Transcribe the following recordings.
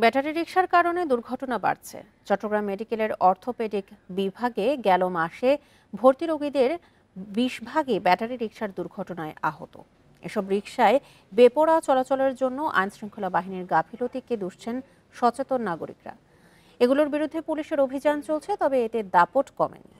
Battery রিকশার কারণে দুর্ঘটনা বাড়ছে। চট্টগ্রাম মেডিকেলের অর্থোপেডিক বিভাগে গেল মাসে ভর্তি রোগীদের 20 ভাগই ব্যাটারি রিকশার দুর্ঘটনায় আহত। এসব রিকশায় বেপরোয়া চলাচলের জন্য আইনশৃঙ্খলা বাহিনীর গাফিলতিকে দুষছেন সচেতন নাগরিকরা। এগুলোর বিরুদ্ধে পুলিশের অভিযান চলছে, তবে এতে দাপট কমেনি।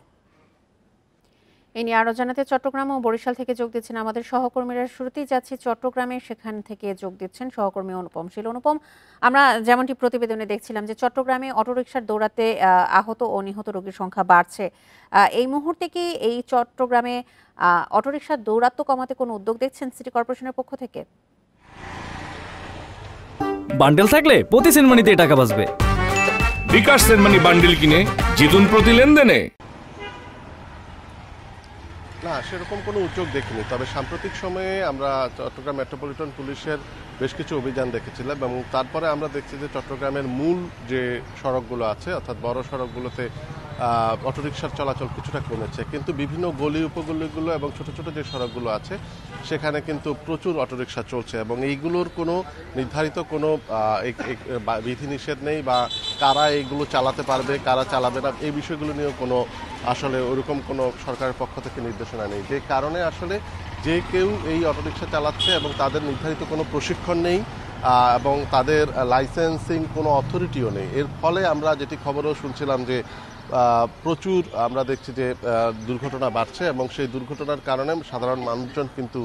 এ নিয়ে আরো জানাতে চট্টগ্রাম ও বরিশাল থেকে যোগ দিচ্ছেন আমাদের সহকর্মীরা। শুরুতেই যাচ্ছি চট্টগ্রামে, সেখান থেকে যোগ দিচ্ছেন সহকর্মী অনুপম শীল। অনুপম, আমরা যেমনটি প্রতিবেদনে দেখছিলাম যে চট্টগ্রামে অটোরিকশার দৌড়াতে আহত ও নিহত রোগীর সংখ্যা বাড়ছে। এই মুহূর্তে কি এই চট্টগ্রামে অটোরিকশার দৌরাত্ম্য কমাতে কোনো উদ্যোগ দেখছেন সিটি কর্পোরেশনের পক্ষ থেকে? বান্ডেল থাকলে প্রতি সেনমানিতে টাকা বাঁচবে। বিকাশ সেনমানি বান্ডেল কিনে জিতুন প্রতি লেনদেনে। না, সেরকম কোনো উদ্যোগ দেখিনি, তবে সাম্প্রতিক সময়ে আমরা চট্টগ্রাম মেট্রোপলিটন পুলিশের বেশ কিছু অভিযান দেখেছিলাম এবং তারপরে আমরা দেখছি যে চট্টগ্রামের মূল যে সড়কগুলো আছে, অর্থাৎ বড় সড়কগুলোতে অটোরিকশার চলাচল কিছুটা কমেছে, কিন্তু বিভিন্ন গলি উপগলিগুলো এবং ছোট ছোট যে সড়কগুলো আছে সেখানে কিন্তু প্রচুর অটোরিকশা চলছে এবং এইগুলোর কোনো নির্ধারিত কোনো বিধিনিষেধ নেই বা কারা এইগুলো চালাতে পারবে কারা চালাবে না এই বিষয়গুলো নিয়েও কোনো আসলে ওরকম কোনো সরকারের পক্ষ থেকে নির্দেশনা নেই, যে কারণে আসলে যে কেউ এই অটোরিকশা চালাচ্ছে এবং তাদের নির্ধারিত কোনো প্রশিক্ষণ নেই এবং তাদের লাইসেন্সিং কোনো অথরিটিও নেই। এর ফলে আমরা যেটি খবরও শুনছিলাম যে প্রচুর আমরা দেখছি যে দুর্ঘটনা বাড়ছে এবং সেই দুর্ঘটনার কারণে সাধারণ মানুষজন কিন্তু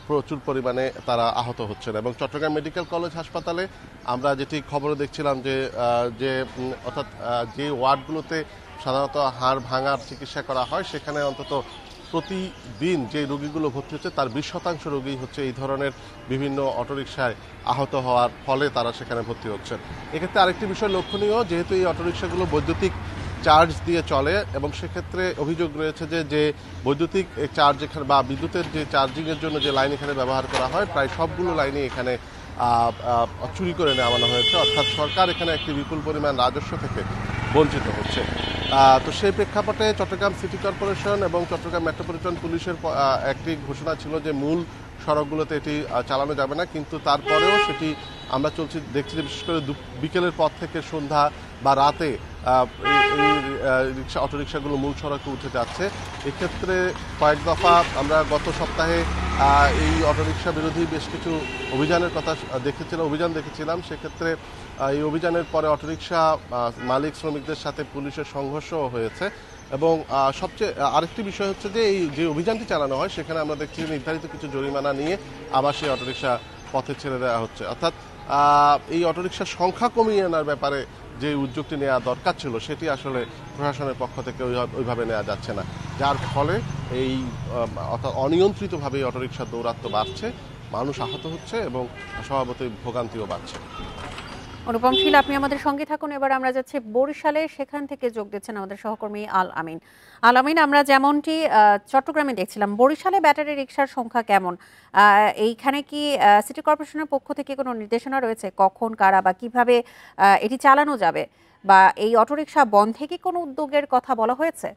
প্রচুর পরিমাণে তারা আহত হচ্ছেন। এবং চট্টগ্রাম মেডিকেল কলেজ হাসপাতালে আমরা যেটি খবরে দেখছিলাম যে অর্থাৎ যে ওয়ার্ডগুলোতে সাধারণত হাড় ভাঙার চিকিৎসা করা হয় সেখানে অন্তত প্রতিদিন যে রোগীগুলো ভর্তি হচ্ছে তার 20% রোগী হচ্ছে এই ধরনের বিভিন্ন অটোরিকশায় আহত হওয়ার ফলে তারা সেখানে ভর্তি হচ্ছেন। এক্ষেত্রে আরেকটি বিষয় লক্ষণীয়, যেহেতু এই অটোরিকশাগুলো বৈদ্যুতিক চার্জ দিয়ে চলে এবং সেক্ষেত্রে অভিযোগ রয়েছে যে বৈদ্যুতিক চার্জ এখানে বা বিদ্যুতের যে চার্জিংয়ের জন্য যে লাইন এখানে ব্যবহার করা হয় প্রায় সবগুলো লাইনই এখানে চুরি করে নেওয়ানো হয়েছে, অর্থাৎ সরকার এখানে একটি বিপুল পরিমাণ রাজস্ব থেকে বঞ্চিত হচ্ছে। তো সেই প্রেক্ষাপটে চট্টগ্রাম সিটি কর্পোরেশন এবং চট্টগ্রাম মেট্রোপলিটন পুলিশের একটি ঘোষণা ছিল যে মূল সড়কগুলোতে এটি চালানো যাবে না, কিন্তু তারপরেও সেটি আমরা দেখছি যে বিশেষ করে বিকেলের পর থেকে সন্ধ্যা বা রাতে এই অটোরিকশাগুলো মূল সড়কে উঠে যাচ্ছে। এক্ষেত্রে কয়েক দফা আমরা গত সপ্তাহে এই অটোরিকশা বিরোধী বেশ কিছু অভিযান দেখেছিলাম। সেক্ষেত্রে এই অভিযানের পরে অটোরিকশা মালিক শ্রমিকদের সাথে পুলিশের সংঘর্ষও হয়েছে এবং সবচেয়ে আরেকটি বিষয় হচ্ছে যে এই যে অভিযানটি চালানো হয় সেখানে আমরা দেখছি নির্ধারিত কিছু জরিমানা নিয়ে আবার সেই অটোরিকশা পথে ছেড়ে দেওয়া হচ্ছে, অর্থাৎ এই অটোরিকশার সংখ্যা কমিয়ে আনার ব্যাপারে যে উদ্যোগটি নেওয়া দরকার ছিল সেটি আসলে প্রশাসনের পক্ষ থেকে ওইভাবে নেওয়া যাচ্ছে না, যার ফলে এই অর্থাৎ অনিয়ন্ত্রিতভাবে এই অটোরিকশার দৌরাত্ম্য বাড়ছে, মানুষ আহত হচ্ছে এবং স্বভাবতই ভোগান্তিও বাড়ছে। অনুপম শীল, আপনি আমাদের সঙ্গে থাকুন। এবার আমরা যাচ্ছি বরিশালে, সেখান থেকে যোগ দিচ্ছেন আমাদের সহকর্মী আল আমিন। আমরা যেমনটি চট্টগ্রামে দেখছিলাম, বরিশালে ব্যাটারি রিকশার সংখ্যা কেমন? এইখানে কি সিটি কর্পোরেশনের পক্ষ থেকে কোনো নির্দেশনা রয়েছে কখন কারা বা কিভাবে এটি চালানো যাবে, বা এই অটোরিকশা বন্ধে কি কোনো উদ্যোগের কথা বলা হয়েছে?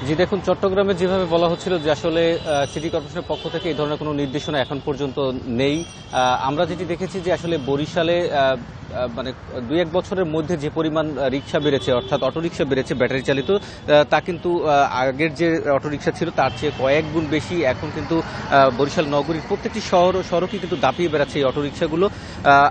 জি দেখুন, চট্টগ্রামে যেভাবে বলা হচ্ছিল যে আসলে সিটি কর্পোরেশনের পক্ষ থেকে এই ধরনের কোনো নির্দেশনা এখন পর্যন্ত নেই। আমরা যেটি দেখেছি যে আসলে বরিশালে মানে 2-1 বছরের মধ্যে যে পরিমাণ রিক্সা বেড়েছে, অর্থাৎ অটোরিকশা বেড়েছে ব্যাটারি চালিত, তা কিন্তু আগের যে অটোরিকশা ছিল তার চেয়ে কয়েক গুণ বেশি। এখন কিন্তু বরিশাল নগরীর প্রত্যেকটি সড়কই কিন্তু দাপিয়ে বেড়াচ্ছে এই অটোরিকশাগুলো।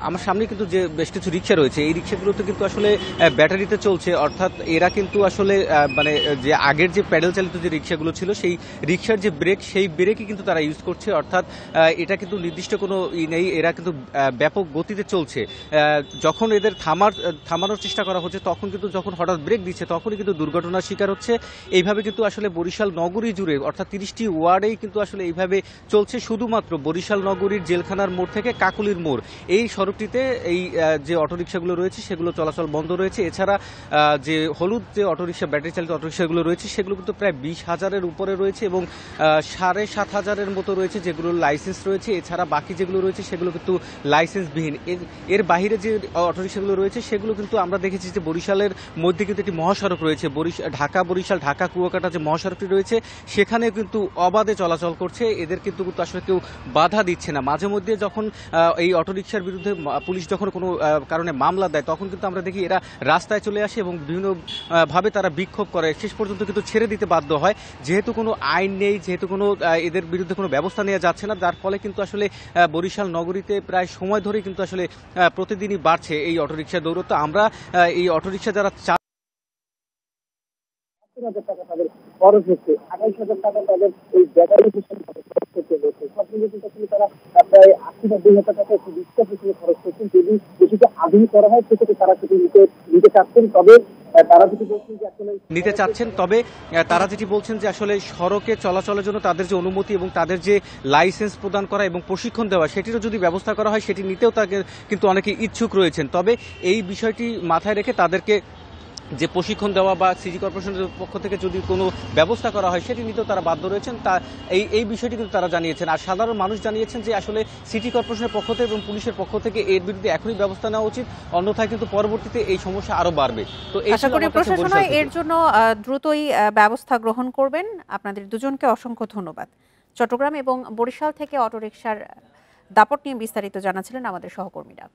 আমার সামনে কিন্তু যে বেশ কিছু রিক্সা রয়েছে, এই রিক্সাগুলোতে কিন্তু আসলে ব্যাটারিতে চলছে, অর্থাৎ এরা কিন্তু আসলে মানে যে আগের যে প্যাডেল চালিত যে রিক্সাগুলো ছিল সেই রিক্সার যে ব্রেক, সেই ব্রেকই কিন্তু তারা ইউজ করছে, অর্থাৎ এটা কিন্তু নির্দিষ্ট কোনো নেই, এরা কিন্তু ব্যাপক গতিতে চলছে। যখন এদের থামানোর চেষ্টা করা হচ্ছে তখন কিন্তু যখন হঠাৎ ব্রেক দিচ্ছে তখনই কিন্তু দুর্ঘটনার শিকার হচ্ছে। এইভাবে কিন্তু আসলে বরিশাল নগরী জুড়ে অর্থাৎ 30টি ওয়ার্ডেই কিন্তু আসলে এইভাবে চলছে। শুধুমাত্র বরিশাল নগরীর জেলখানার মোড় থেকে কাকুলির মোড় এই সড়কটিতে এই যে অটোরিকশাগুলো রয়েছে সেগুলো চলাচল বন্ধ রয়েছে। এছাড়া যে হলুদ যে অটোরিকশা ব্যাটারি চালিত অটোরিকশাগুলো রয়েছে সেগুলো কিন্তু প্রায় 20,000-এর উপরে রয়েছে এবং 7,500-এর মতো রয়েছে যেগুলো লাইসেন্স রয়েছে। এছাড়া বাকি যেগুলো রয়েছে সেগুলো কিন্তু লাইসেন্সবিহীন। এর বাইরে যে অটোরিকশাগুলো রয়েছে সেগুলো কিন্তু আমরা দেখেছি যে বরিশালের মধ্যে কিন্তু একটি মহাসড়ক রয়েছে, ঢাকা বরিশাল ঢাকা কুয়াকাটা যে মহাসড়কটি রয়েছে সেখানে কিন্তু অবাধে চলাচল করছে। এদের কিন্তু আসলে কেউ বাধা দিচ্ছে না। মাঝে মধ্যে যখন এই অটোরিকশার বিরুদ্ধে পুলিশ যখন কোনো কারণে মামলা দেয় তখন কিন্তু আমরা দেখি এরা রাস্তায় চলে আসে এবং বিভিন্ন ভাবে তারা বিক্ষোভ করে, শেষ পর্যন্ত কিন্তু ছেড়ে দিতে বাধ্য হয়। যেহেতু কোনো আইন নেই, যেহেতু কোনো এদের বিরুদ্ধে কোনো ব্যবস্থা নেওয়া যাচ্ছে না, যার ফলে কিন্তু আসলে বরিশাল নগরীতে প্রায় সময় ধরে কিন্তু আসলে প্রতিদিনই বাড়ছে এই অটোরিকশার দৌরত্ব। আমরা এই অটোরিকশা যারা টাকা তাদের খরচ হচ্ছে, 28,000 টাকা তাদের এই ব্যাটারি পিছনে খরচ করতে হচ্ছে। সব মিলিয়ে কিন্তু আসলে তারা প্রায় 80-90,000 টাকা একটি রিক্সা পিছনে খরচ করছেন। যদি কিছুটা আধুনিক করা হয় সেক্ষেত্রে তারা সেটি নিতে চাচ্ছেন। তবে তারা যেটি বলছেন যে আসলে নিতে চাচ্ছেন, তবে তারা যেটি বলছেন যে আসলে সড়কে চলাচলের জন্য তাদের যে অনুমতি এবং তাদের যে লাইসেন্স প্রদান করা এবং প্রশিক্ষণ দেওয়া সেটিরও যদি ব্যবস্থা করা হয় সেটি নিতেও তাকে কিন্তু অনেকে ইচ্ছুক রয়েছেন। তবে এই বিষয়টি মাথায় রেখে তাদেরকে যে প্রশিক্ষণ দেওয়া বা সিটি কর্পোরেশনের পক্ষ থেকে যদি কোনো ব্যবস্থা করা হয় সেটি নিতেও তারা বাধ্য রয়েছেন। তা এই বিষয়টি কিন্তু তারা জানিয়েছেন। আর সাধারণ মানুষ জানিয়েছেন যে আসলে সিটি কর্পোরেশনের পক্ষ থেকে এবং পুলিশের পক্ষ থেকে এর বিরুদ্ধে এখনই ব্যবস্থা নেওয়া উচিত, অন্যথায় কিন্তু পরবর্তীতে এই সমস্যা আরো বাড়বে। তো আশা করি প্রশাসন এর জন্য দ্রুতই ব্যবস্থা গ্রহণ করবেন। আপনাদের দুজনকে অসংখ্য ধন্যবাদ। চট্টগ্রাম এবং বরিশাল থেকে অটোরিকশার দাপট নিয়ে বিস্তারিত জানাচ্ছিলেন আমাদের সহকর্মীরা।